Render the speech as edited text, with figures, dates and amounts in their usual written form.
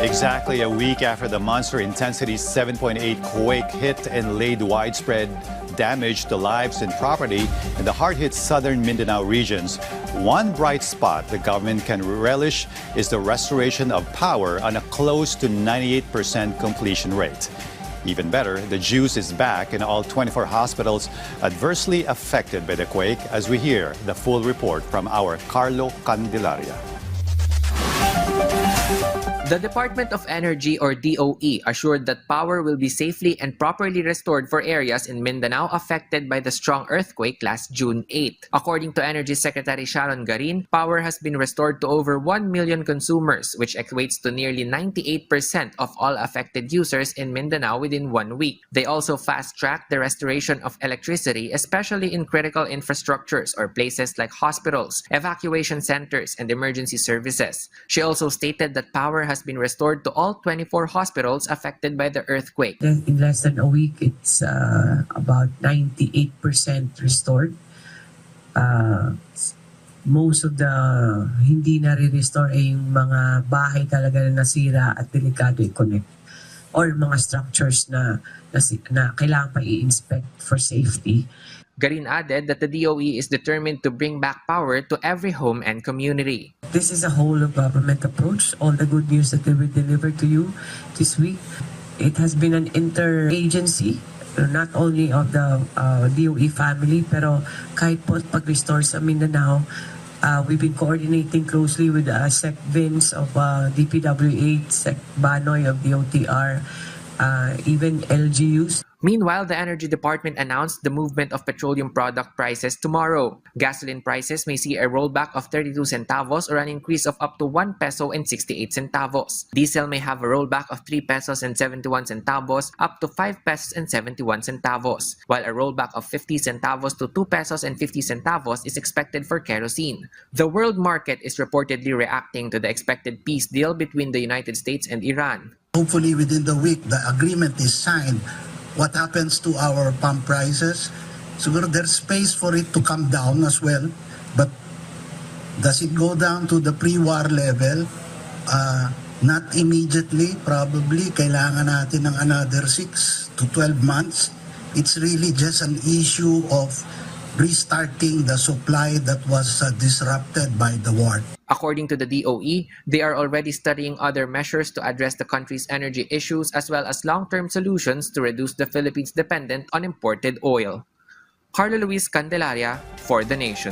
Exactly a week after the monster intensity 7.8 quake hit and laid widespread damage to lives and property in the hard-hit southern Mindanao regions. One bright spot the government can relish is the restoration of power on a close to 98% completion rate. Even better, the juice is back in all 24 hospitals adversely affected by the quake, as we hear the full report from our Carlo Candelaria. The Department of Energy or DOE assured that power will be safely and properly restored for areas in Mindanao affected by the strong earthquake last June 8. According to Energy Secretary Sharon Garin, power has been restored to over 1 million consumers, which equates to nearly 98% of all affected users in Mindanao within 1 week. They also fast-tracked the restoration of electricity, especially in critical infrastructures or places like hospitals, evacuation centers, and emergency services. She also stated that power has been restored to all 24 hospitals affected by the earthquake. In less than a week, it's about 98% restored. Most of the hindi na re-restore ay yung mga bahay talaga na nasira at delikado i-connect or mga structures na kailangan pa i-inspect for safety. Garin added that the DOE is determined to bring back power to every home and community. This is a whole of government approach. All the good news that we will deliver to you this week. It has been an interagency, not only of the DOE family, pero kahit po pag-restore sa Mindanao, we've been coordinating closely with Sec Vince of DPWH, Sec Banoy of DOTR, even LGUs. Meanwhile, the Energy Department announced the movement of petroleum product prices tomorrow. Gasoline prices may see a rollback of 32 centavos or an increase of up to 1 peso and 68 centavos. Diesel may have a rollback of 3 pesos and 71 centavos up to 5 pesos and 71 centavos, while a rollback of 50 centavos to 2 pesos and 50 centavos is expected for kerosene. The world market is reportedly reacting to the expected peace deal between the United States and Iran. Hopefully within the week, the agreement is signed. What happens to our pump prices? Siguro there's space for it to come down as well. But does it go down to the pre-war level? Not immediately, probably. Kailangan natin ng another 6 to 12 months. It's really just an issue of restarting the supply that was disrupted by the war. According to the DOE, they are already studying other measures to address the country's energy issues as well as long-term solutions to reduce the Philippines' dependence on imported oil. Carlo Luis Candelaria for The Nation.